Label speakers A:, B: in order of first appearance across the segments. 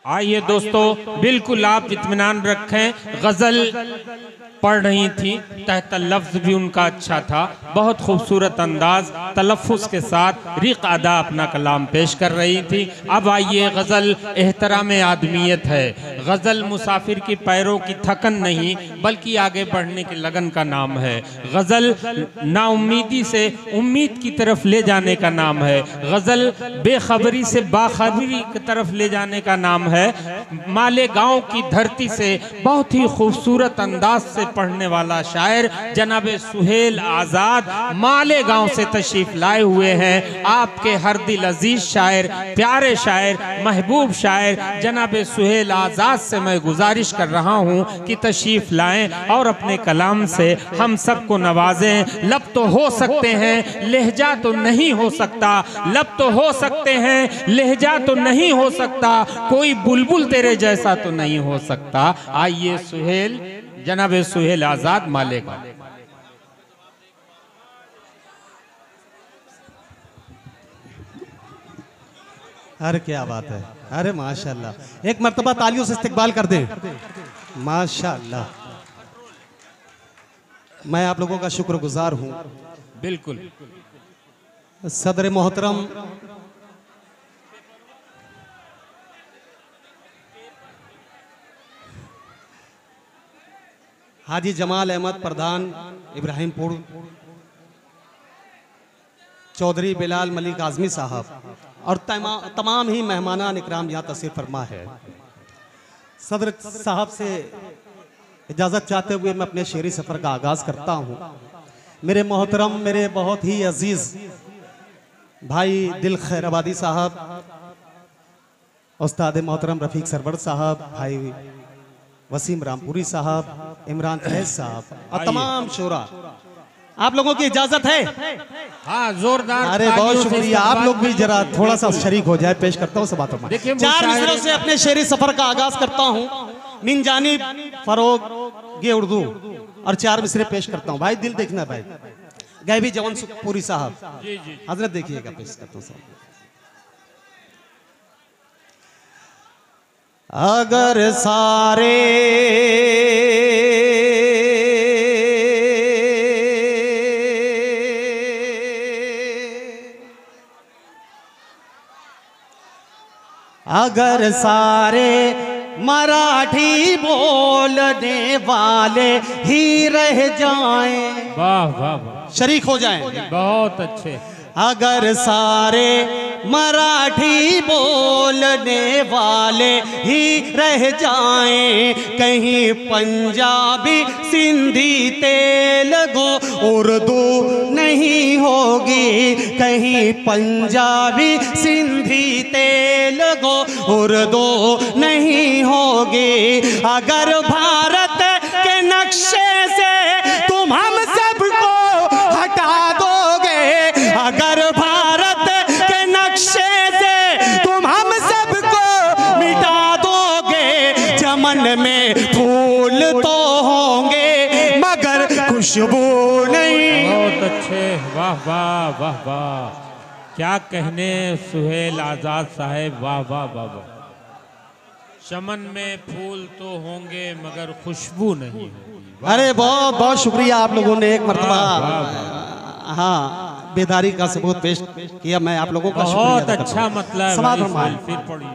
A: आइए दोस्तों, बिल्कुल आप इत्मीनान रखें। गजल पढ़ रही थी, तहत लफ्ज भी उनका अच्छा था, बहुत खूबसूरत अंदाज तलफ़्फ़ुज़ के साथ रिक़ अदा अपना कलाम पेश कर रही थी। अब आइए, गज़ल एहतराम आदमियत है। गज़ल मुसाफिर की पैरों की थकन नहीं बल्कि आगे बढ़ने की लगन का नाम है। गज़ल नाउम्मीदी से उम्मीद की तरफ ले जाने का नाम है। गज़ल बेखबरी से बाखबरी की तरफ ले जाने का नाम है। मालेगांव की धरती से बहुत ही खूबसूरत अंदाज से पढ़ने वाला शायर जनाब सुहेल आजाद मालेगांव से तशरीफ लाए हुए हैं। आपके हर दिल अजीज शायर, प्यारे शायर, महबूब शायर जनाब सुहेल आजाद से मैं गुजारिश कर रहा हूं कि तशरीफ लाएं और अपने कलाम से हम सबको नवाजें। लब तो हो सकते हैं, लहजा तो नहीं हो सकता। लब तो हो सकते हैं, लहजा तो नहीं हो सकता। कोई बुलबुल तेरे जैसा तो नहीं हो सकता। आइए सुहेल, जनाब सुहेल आजाद मालेगांव।
B: अरे क्या बात है, अरे माशाल्लाह। एक मर्तबा तालियों से इस्तकबाल कर दें। माशाल्लाह, मैं आप लोगों का शुक्रगुजार हूं।
A: बिल्कुल।
B: सदर मोहतरम हाजी जमाल अहमद प्रधान इब्राहिमपुर, चौधरी बिलाल मलिक आजमी साहब और तमाम ही मेहमानान इकराम यहाँ तशरीफ फरमा है। सदर साहब से इजाज़त चाहते हुए मैं अपने शेरी सफ़र का आगाज़ करता हूँ। मेरे मोहतरम, मेरे बहुत ही अजीज़ भाई दिल खैराबादी साहब, उस्ताद मोहतरम रफ़ीक सरवर साहब, भाई वसीम रामपुरी साहब, इमरान फैज साहब और तमाम शोरा, आप लोगों की इजाजत है?
A: हाँ, जोरदार।
B: अरे बहुत शुक्रिया। आप लोग भी जरा थोड़ा सा शरीक हो जाए। पेश करता हूँ सब बातों में। चार मिसरों से अपने शेरी सफर का आगाज करता हूँ। मिन जानिब फरोग ये उर्दू और चार मिसरे पेश करता हूँ। भाई दिल देखना भाई। गैबी जवन सुखपुरी साहब, हजरत देखिएगा, पेश करता हूँ। अगर सारे अगर सारे मराठी बोलने वाले ही रह जाएं,
A: वाह वाह वाह,
B: शरीक हो जाएं,
A: बहुत अच्छे।
B: अगर सारे मराठी बोलने वाले ही रह जाएं, कहीं पंजाबी सिंधी तेलुगु उर्दू नहीं होगी। कहीं पंजाबी सिंधी तेलुगु उर्दू नहीं होगी। अगर भारत के नक्शे से तुम हम सबको हटा दोगे, अगर भारत के नक्शे से तुम हम सबको मिटा दोगे, चमन में फूल तो होंगे मगर खुशबू नहीं।
A: बहुत अच्छे, वाह वाह वाह वाह, क्या कहने सुहेल आजाद साहेब, वाह वाह वाह वाह। चमन में फूल तो होंगे मगर खुशबू नहीं होगी।
B: अरे बहुत बहुत शुक्रिया आप लोगों ने एक मर्तबा हाँ बेदारी का सबूत पेश किया। मैं आप लोगों का
A: बहुत अच्छा मतलब फिर पढ़िए।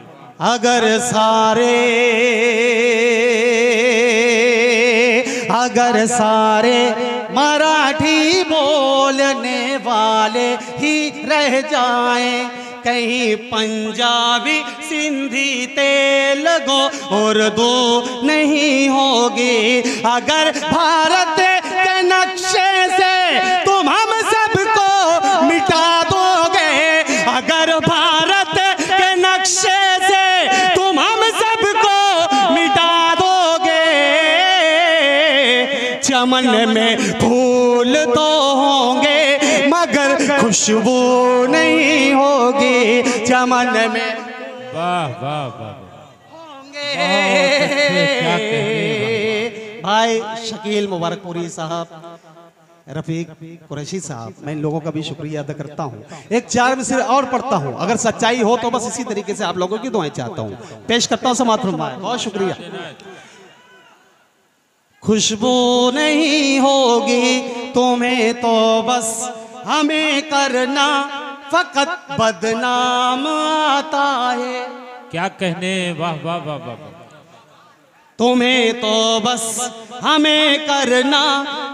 B: अगर सारे मराठी बोलने वाले ही रह जाएं, कहीं पंजाबी सिंधी तेलुगु उर्दू नहीं होगी। अगर भारत के नक्शे से तुम हम सबको मिटा दोगे, अगर भारत के नक्शे से तुम हम सबको मिटा दोगे, चमन में फूल तो होंगे मगर खुशबू नहीं होगी। चमन में
A: वाह वाह वाह
B: होंगे। भाई शकील मुबारकपुरी साहब, रफीक कुरैशी साहब, मैं इन लोगों का भी शुक्रिया अदा करता हूँ। एक 4 मिसरे और पढ़ता हूँ, अगर सच्चाई हो तो बस इसी तरीके से आप लोगों की दुआएं चाहता हूँ, पेश करता हूँ। समाअत फरमाएं। बहुत शुक्रिया। खुशबू नहीं होगी तुम्हें तो बस हमें करना फकत बदनाम आता है।
A: क्या कहने, वाह वाह वाह वाह।
B: तुम्हें तो बस हमें करना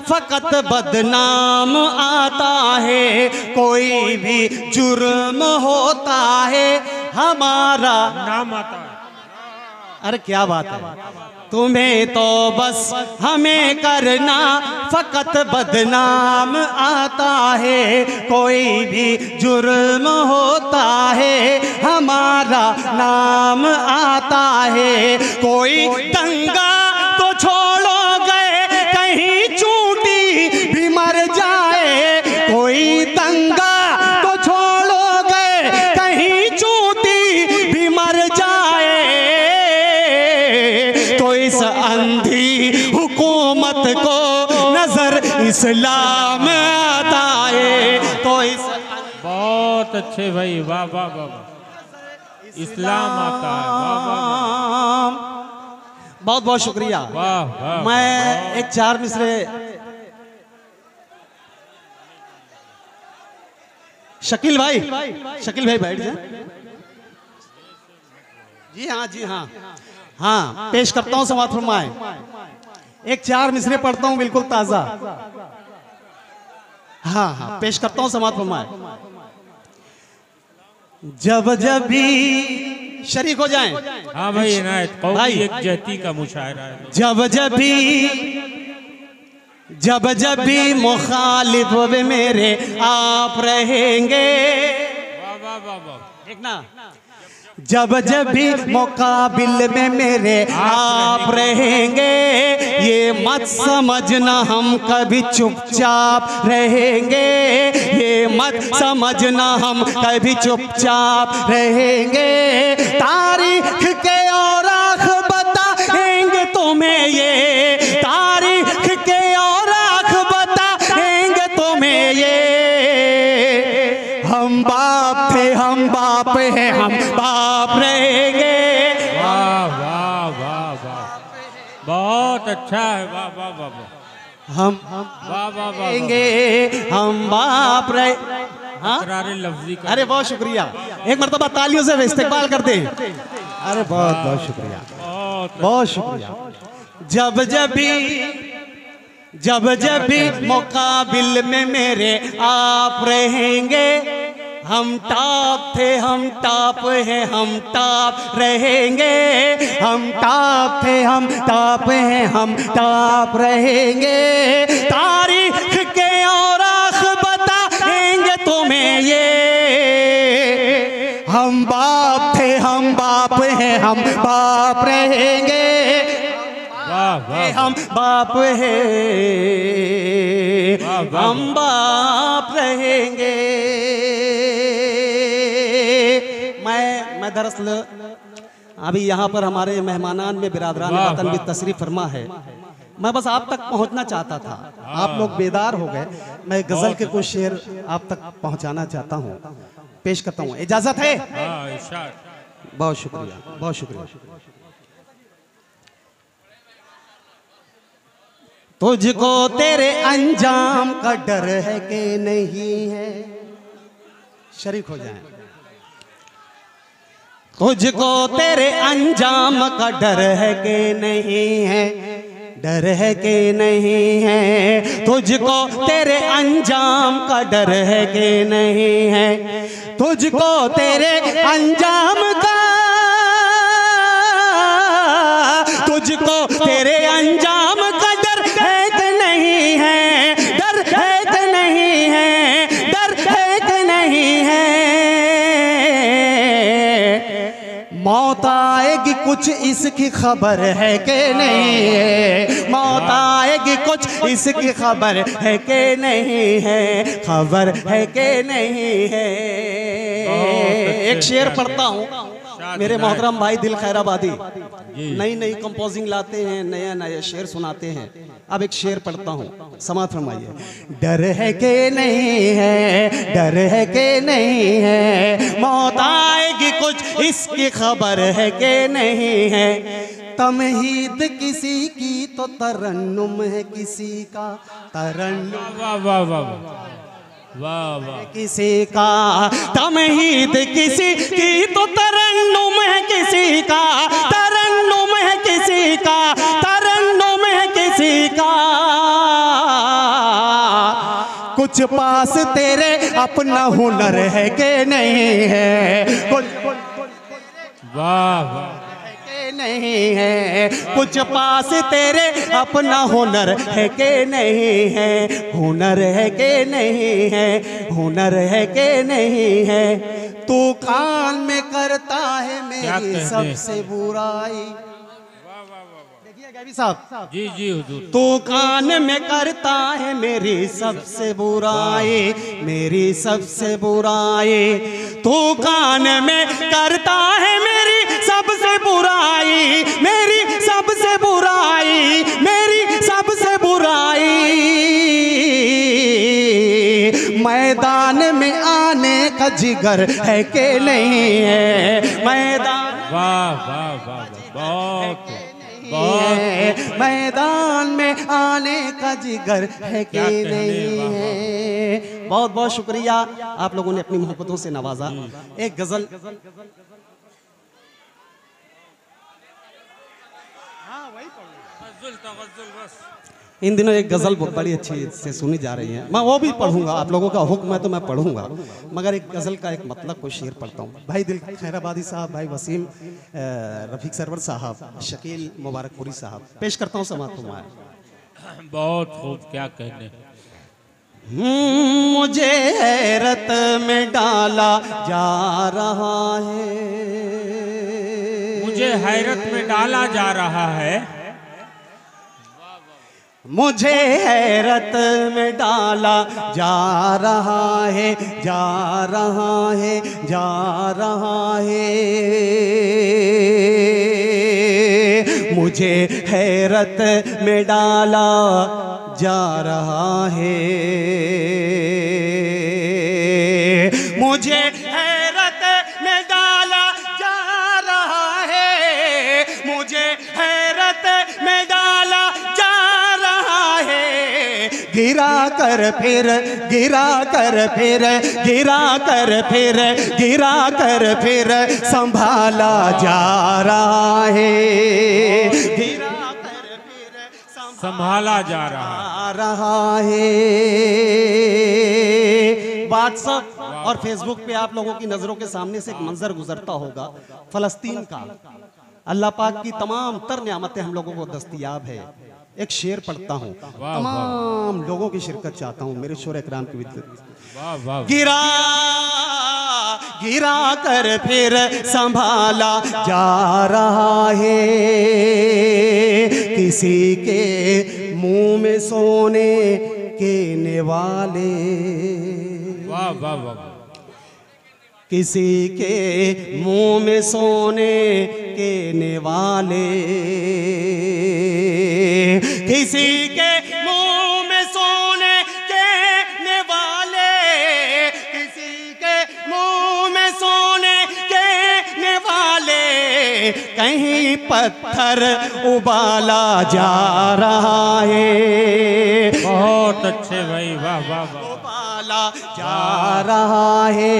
B: फकत बदनाम आता है। कोई भी जुर्म होता है हमारा
A: नाम आता है।
B: अरे क्या बात है। तुम्हें तो बस हमें करना फकत बदनाम आता है। कोई भी जुर्म होता है हमारा नाम आता है। कोई दंगा तो छोड़ो गए कहीं चूटी भी मर जाए। कोई दंगा तो छोड़ो गए कहीं चूटी भी मर जाए। तो इस अंधी हुकूमत को नजर इस्लाम आता है। तो इस
A: बहुत अच्छे भाई, वाह वाह वाह। इस्लाम आता है, वाह वाह।
B: बहुत बहुत शुक्रिया।
A: वाह वाह।
B: मैं एक 4 मिसरे शकील भाई बैठ जाए। जी हाँ जी हाँ हाँ, पेश करता हूँ। समाअत फरमाएं। एक 4 मिसरे पढ़ता हूँ बिल्कुल ताजा। हाँ हाँ, पेश करता हूँ। समाअत फरमाएं। जब जब भी शरीक हो जाएं।
A: हाँ भाई, इनायत
B: भाई।
A: कौमी एक जहती का मुशायरा है।
B: जब जब भी मुखालिफ मेरे आप रहेंगे।
A: वाह वाह वाह वाह।
B: एक ना, जब जब भी मुकाबिल में मेरे आप रहेंगे। ये मत समझना हम कभी चुपचाप रहेंगे। ये मत समझना हम कभी चुपचाप रहेंगे। तारीख के औराख बताएंगे तुम्हें ये। तारीख के औराख बताएंगे तुम्हें ये। हम बाप थे, हम बाप हैं, हम बाप रहेंगे।
A: वाह वाह वाह वाह, बहुत अच्छा है। वाह वाह वाह वाह।
B: हम
A: वाह वाह वाह।
B: रहेंगे, हम बाप रहे। हाँ?
A: तकरार लफ्जी का।
B: अरे बहुत शुक्रिया। एक मरतबा तालियों से इस्तेकबाल करते हैं। अरे बहुत बहुत शुक्रिया, बहुत शुक्रिया। जब भी मुकाबिल में मेरे आप रहेंगे। हम टॉप थे, हम टॉप हैं, हम टॉप रहेंगे। हम टॉप थे, हम टॉप हैं, हम टॉप रहेंगे। तारीख के औराख बताएंगे तुम्हें ये। हम बाप थे, हम बाप हैं, हम बाप रहेंगे।
A: वाह वाह।
B: हम बाप हैं, हम बाप रहेंगे। मैं दरअसल अभी यहाँ पर हमारे मेहमानान में बिरादरान वतन भी तशरीफ फरमा है। मैं बस आप तक पहुँचना चाहता था, आप लोग बेदार हो गए। मैं गजल के कुछ शेर आप तक पहुँचाना चाहता हूँ, पेश करता हूँ। इजाजत है? बहुत शुक्रिया, बहुत शुक्रिया। तुझको तेरे अंजाम का डर है कि नहीं है? शरीक हो जाएं। तुझको तेरे अंजाम का डर है कि नहीं है? डर है कि नहीं है? तुझको तेरे अंजाम का डर है कि नहीं है? तुझको तेरे अंजाम का, तुझको तेरे अंजाम का डर है कि नहीं है? डर है कि नहीं है? डर है कि नहीं है? मौत आएगी कुछ इसकी खबर है कि नहीं है? मौत आएगी कुछ इसकी खबर है कि नहीं है? खबर है कि नहीं है? एक शेर पढ़ता हूँ, मेरे मोहतरम भाई दिल खैराबादी नई नई कंपोजिंग लाते हैं, नया नया शेर सुनाते हैं। अब एक शेर पढ़ता हूँ, समाप्त फरमाइए। डर है के नहीं है, डर है के नहीं है, मौत आएगी कुछ इसकी खबर है के नहीं है। तमहीद किसी की तो तरन्नुम है किसी का, तरन्नुम
A: वाह वाह वाह वाह वाह,
B: किसी का तमहीद किसी की तो तरन्नुम है किसी का, तरन्नुम है किसी का, तरन्नुम है किसी का। कुछ पास तेरे अपना हुनर है के नहीं है, कुछ
A: वाह वाह
B: नहीं है, कुछ पास तेरे अपना हुनर है के नहीं है, हुनर है के नहीं है, हुनर है के नहीं है। तू कान में करता है मेरी सबसे बुराई। देखिए गैबी साहब,
A: जी जी हुजूर।
B: तू कान में करता है मेरी सबसे बुराई, मेरी सबसे बुराई। तू कान में करता है मेरी सबसे बुराई, मेरी सबसे बुराई, मेरी सबसे बुराई। मैदान में आने का जिगर है के नहीं है, मैदान
A: वाह वाह वाह, बहुत
B: मैदान में आने का जिगर है कि नहीं है। बहुत बहुत शुक्रिया, आप लोगों ने अपनी मोहब्बतों से नवाजा। एक गजल इन दिनों एक गजल बड़ी अच्छी से सुनी जा रही है, मैं वो भी पढ़ूंगा, आप लोगों का हुक्म है तो मैं पढ़ूंगा, मगर एक गजल का एक मतलब को शेर पढ़ता हूँ। भाई दिल खैराबादी साहब, भाई वसीम रफीक सरवर साहब, शकील मुबारकपुरी साहब, पेश करता हूँ समाप्त हुआ है।
A: बहुत खूब, क्या कहने।
B: मुझे हैरत में डाला जा रहा है,
A: मुझे हैरत में डाला जा रहा है,
B: मुझे हैरत में डाला जा रहा है, जा रहा है, जा रहा है। मुझे हैरत में डाला जा रहा है, मुझे हैरत में डाला जा रहा है, मुझे हैरत में डाला जा रहा है। गिरा कर फिर, गिरा कर फिर, गिरा कर फिर, गिरा कर फिर संभाला जा रहा है, गिरा कर फिर
A: संभाला जा रहा
B: है। व्हाट्सएप और फेसबुक पे आप लोगों की नजरों के सामने से एक मंजर गुजरता होगा फलस्तीन का। अल्लाह पाक की तमाम तर नियामतें हम लोगों को दस्तयाब है। एक शेर पढ़ता हूँ, तमाम लोगों की शिरकत चाहता हूँ, मेरे शोर इकराम की विद्युत। गिरा गिरा कर फिर संभाला जा रहा है, किसी के मुंह में सोने के निवाले,
A: वाह वाह वाह,
B: किसी के मुंह में सोने के निवाले, किसी के मुंह में सोने के निवाले, किसी के मुंह में सोने के निवाले। कहीं पत्थर उबाला जा रहा है,
A: बहुत अच्छे भाई, वाह वाह वाह,
B: उबाला जा रहा है।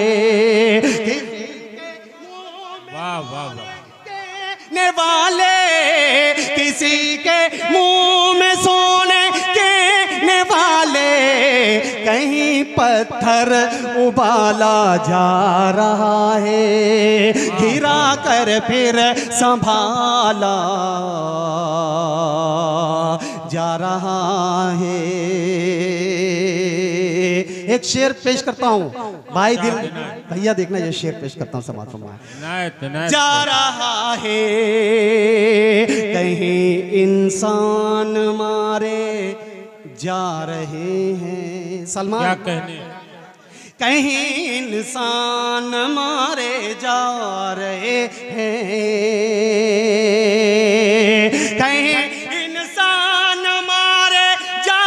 A: वाह वाह वाह,
B: ने वाले किसी के मुंह में सोने के ने वाले, कहीं पत्थर उबाला जा रहा है, गिरा कर फिर संभाला जा रहा है। एक शेर पेश करता हूँ भाई दिल भैया, देखना ये शेर पेश करता हूँ समाज में। जा रहा है कहीं इंसान मारे जा रहे हैं, सलमान
A: क्या कहने।
B: कहीं इंसान मारे जा रहे हैं, कहीं इंसान मारे जा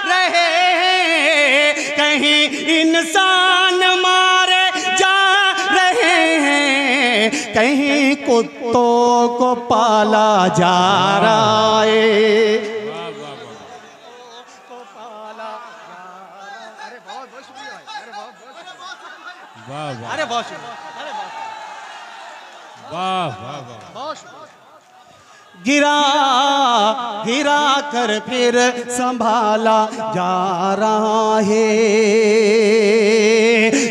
B: रहे हैं, कहीं इंसान मारे जा रहे हैं, कहीं कुत्तों को पाला जा रहा है। अरे बहुत
A: वाह वाह वाह।
B: गिरा गिरा कर फिर संभाला जा रहा है,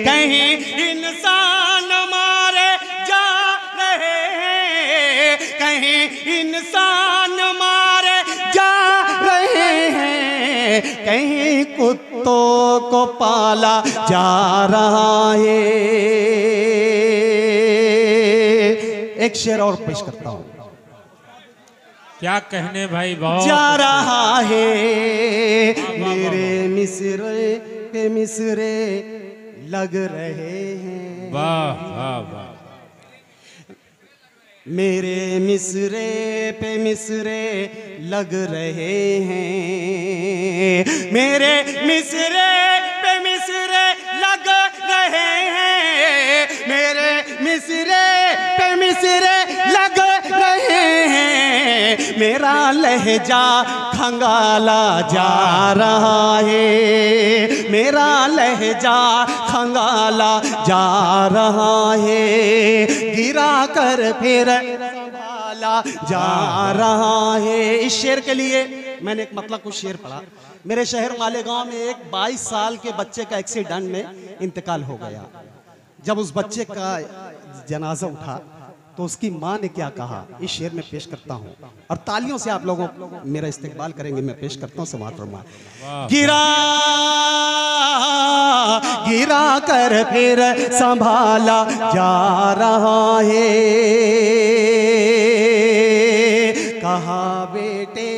B: कहीं इंसान मारे जा रहे हैं, कहीं इंसान मारे जा रहे हैं, कहीं कुत्तों को पाला जा रहा है। एक शेर और पेश करता हूं।
A: क्या कहने भाई, बहुत
B: जा रहा है मेरे मिसरे पे मिसरे लग रहे हैं,
A: वाह वाह वाह।
B: मेरे मिसरे पे मिसरे लग रहे हैं, मेरे मिसरे पे मिसरे लग रहे हैं, मेरे मिसरे पे मिसरे लग रहे हैं, मेरा लहजा खंगाला जा रहा है, मेरा लहजा खंगाला जा रहा है, गिरा कर फिर संभाला जा रहा है। इस शेर के लिए मैंने एक मतलब कुछ शेर पढ़ा। मेरे शहर मालेगांव में एक 22 साल के बच्चे का एक्सीडेंट में इंतकाल हो गया। जब उस बच्चे का जनाजा उठा तो उसकी माँ ने क्या कहा, इस शेर में पेश करता हूँ और तालियों से आप लोगों मेरा इस्तेकबाल करेंगे। मैं पेश करता हूँ समात फरमा। गिरा गिरा कर फिर संभाला जा रहा है, कहा बेटे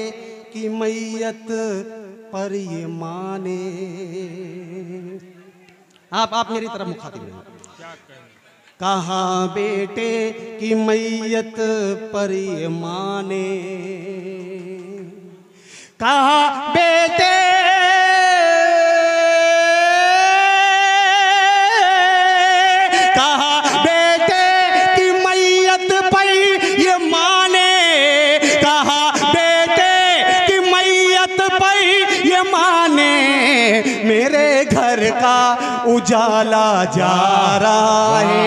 B: की मैयत पर ये माने। आप मेरी तरफ मुखातिब हैं। कहा बेटे की मैयत पर ये माने, कहा बेटे की मैयत पर ये माने, कहा बेटे की मैयत पर ये माने, मेरे घर का उजाला जा रहा है,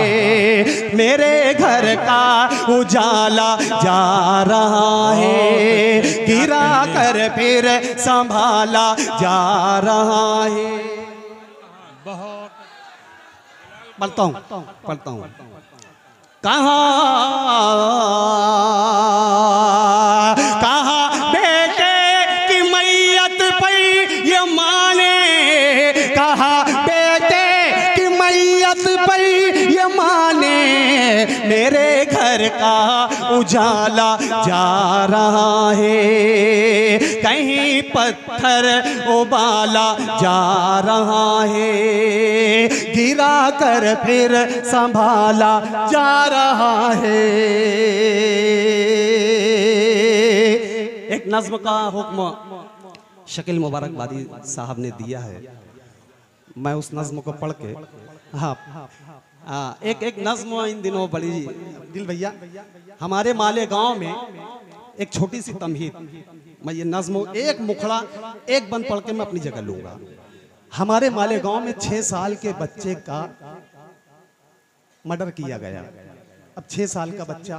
B: मेरे घर का उजाला जा रहा है, गिरा कर फिर संभाला जा रहा है।
A: बहुत
B: पढ़ता हूँ कहा बेटे की मैयत पर ये माने, कहा बेटे की मैयत पर ये माने, मेरे घर का उजाला जा रहा है, कहीं पत्थर उबाला जा रहा है, गिरा कर फिर संभाला जा रहा है। एक नज्म का हुक्म शकील मुबारकबादी साहब ने दिया है, मैं उस नज्म को पढ़ के एक नज्म इन दिनों बड़ी दिल भैया हमारे मालेगांव में एक छोटी सी तमहीद, मैं ये नज्म एक मुखड़ा एक बंद पढ़ के मैं अपनी जगह लूंगा। हमारे मालेगांव में 6 साल के बच्चे का मर्डर किया गया। अब 6 साल का बच्चा,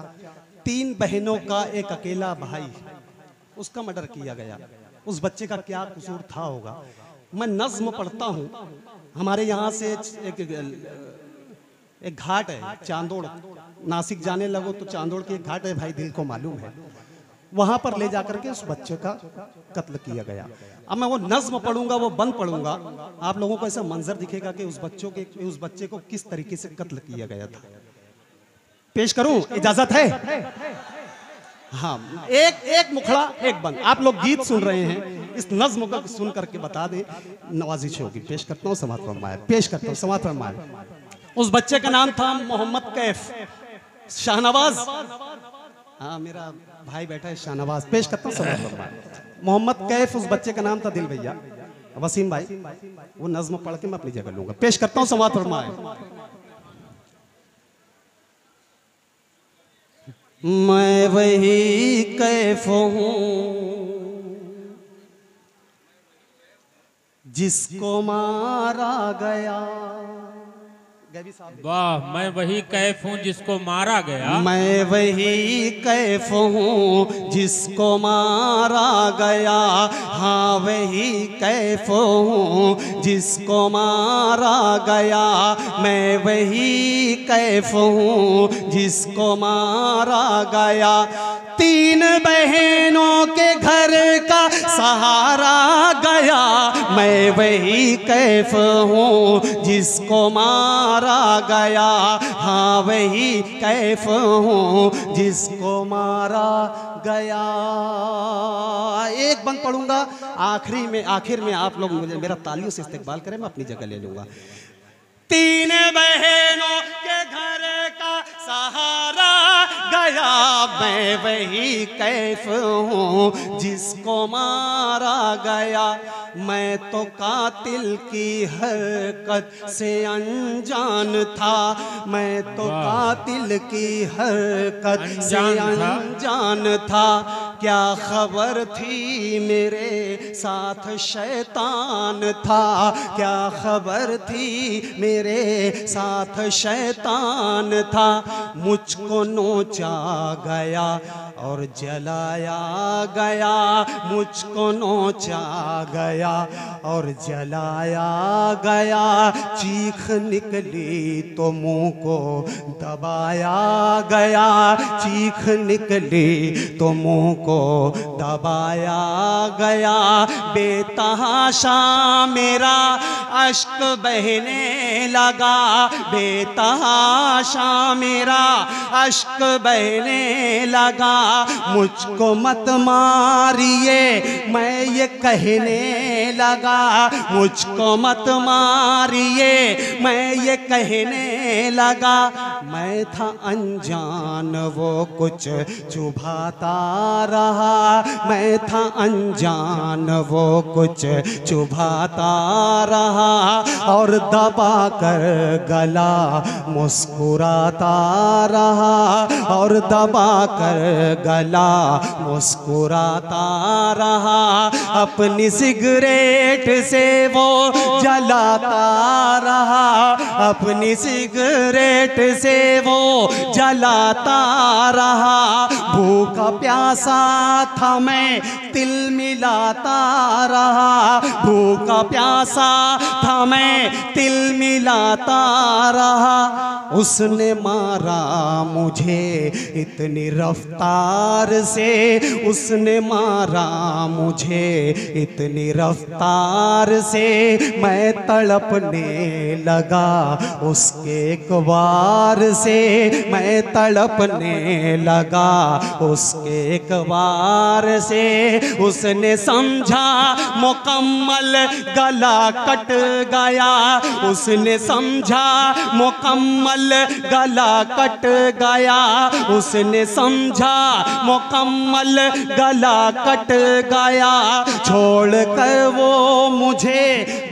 B: 3 बहनों का एक अकेला भाई, उसका मर्डर किया गया। उस बच्चे का क्या कसूर था होगा। मैं नज्म पढ़ता हूँ। हमारे यहाँ से एक घाट है चांदोड़, नासिक जाने लगो तो चांदोड़ की एक घाट है, भाई दिल को मालूम है, वहां पर ले जाकर के उस बच्चे का कत्ल किया गया। अब मैं वो नज्म पढ़ूंगा, वो बंद पढ़ूंगा, आप लोगों को ऐसा मंजर दिखेगा कि उस बच्चे को किस तरीके से कत्ल किया गया था। पेश करूं, इजाजत है? हाँ, एक मुखड़ा एक बंद। आप लोग गीत सुन रहे हैं, इस नज्म को सुन करके बता दें, नवाजिश होगी। पेश करता हूँ समात फरमाए, पेश करता हूँ समात फरमाए। उस बच्चे का नाम था मोहम्मद कैफ शाहनवाज। हाँ, मेरा भाई बैठा है शाहनवाज। पेश करता हूँ समात फरमाए। मोहम्मद कैफ, उस बच्चे का नाम था दिल भैया। वसीम भाई, वो नज्म पढ़ के मैं अपनी जगह लूंगा। पेश करता हूँ समात फरमाए। मैं वही कैफ हूँ जिसको मारा गया।
A: वाह, मैं वही कैफ हूँ जिसको मारा गया।
B: मैं वही कैफ हूँ जिसको मारा गया। हाँ, वही कैफ हूँ जिसको मारा गया। मैं वही कैफ हूँ जिसको मारा गया। 3 बहनों के घर का सहारा गया। मैं वही कैफ हूँ जिसको मारा गया। हाँ, वही कैफ हूँ जिसको मारा गया। एक बंद पढ़ूंगा, आखिर में आप लोग मुझे मेरा तालियों से इस्तकबाल करें, मैं अपनी जगह ले लूंगा। 3 बहनों के घर का सहारा गया। मैं वही कैफ हूँ जिसको मारा गया। मैं तो कातिल की हरकत से अनजान था। मैं तो कातिल की हरकत से अनजान था। क्या खबर थी मेरे साथ शैतान था। क्या खबर थी मेरे साथ शैतान था। मुझको नोचा गया और जलाया गया। मुझको नोचा गया और जलाया गया। चीख निकली तो मुंह को दबाया गया। चीख निकली तो मुंह को दबाया गया। बेतहाशा मेरा अश्क बहने लगा। बेतहाशा मेरा अश्क बहने लगा। मुझको मत मारिए मैं ये कहने लगा। मुझको मत मारिए मैं ये कहने लगा। मैं था अनजान वो कुछ चुभाता रहा। मैं था अनजान वो कुछ चुभाता रहा। और दबा कर गला मुस्कुराता रहा। और दबा कर गला मुस्कुराता रहा। अपनी सिगरेट से वो जलाता रहा। अपनी सिगरेट से वो जलाता रहा। भूखा प्यासा था मैं तिल मिलाता रहा। भूखा प्यासा था मैं तिल मिलाता रहा। उसने मारा मुझे इतनी रफ्तार से। उसने मारा मुझे इतनी रफ्तार से। मैं तड़पने लगा उसके एक बार से। मैं तड़पने लगा उसके एक बार से। उसने समझा मुकम्मल गला कट गया। उसने समझा मुकम्मल गला कट गया। उसने समझा मुकम्मल गला कट गया। छोड़ कर वो मुझे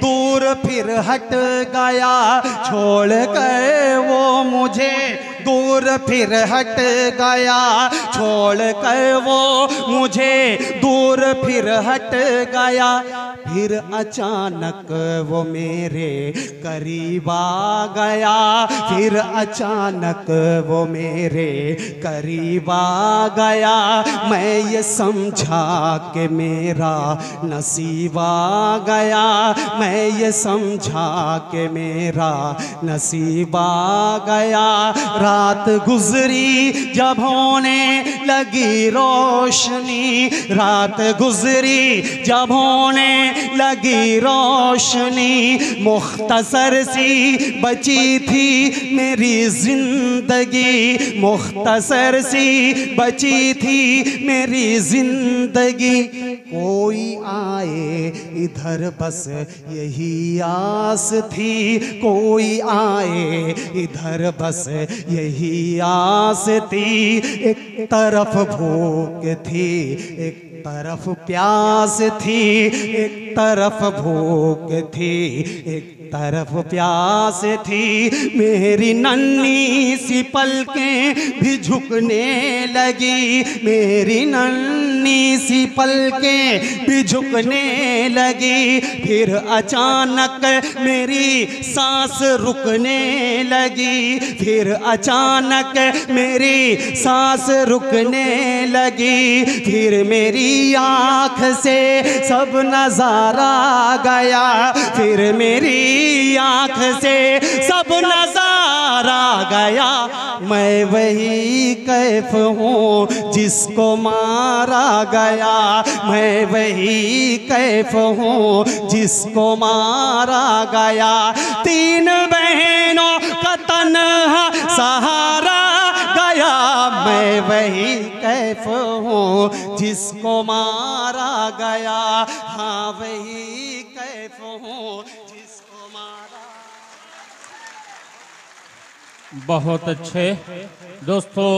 B: दूर फिर हट गया। छोड़ कर वो मुझे दूर फिर हट गया। छोड़ कर वो मुझे दूर फिर हट गया। फिर अचानक वो मेरे करीब आ गया। फिर अचानक वो मेरे करीब आ गया। मैं ये समझा कि मेरा नसीब आ गया। मैं ये समझा कि मेरा नसीब आ गया। रात गुजरी जब होने लगी रोशनी, रात गुजरी जब होने लगी रोशनी, मुख्तसर सी बची थी मेरी जिंदगी, मुख्तसर सी बची थी मेरी जिंदगी। कोई आए इधर बस यही आस थी, कोई आए इधर बस यही आस थी। एक तरफ भूख थी, एक तरफ प्यास थी, एक तरफ भूख थी, एक तरफ प्यास थी। मेरी नन्ही सी पलकें भी झुकने लगी, मेरी नन्ही सी पलकें भी झुकने लगी। फिर अचानक मेरी सांस रुकने लगी, फिर अचानक मेरी सांस रुकने लगी। फिर मेरी आँख से सब नजारा गया, फिर मेरी आँख से सब नजारा गया। मैं वही कैफ हूँ जिसको मारा गया, मैं वही कैफ हूँ जिसको मारा गया। तीन बहनों का तन्हा सहारा गया, मैं वही कैफ हूँ जिसको मारा गया। हाँ वही कैफ हूँ जिसको मारा।
A: बहुत अच्छे दोस्तों।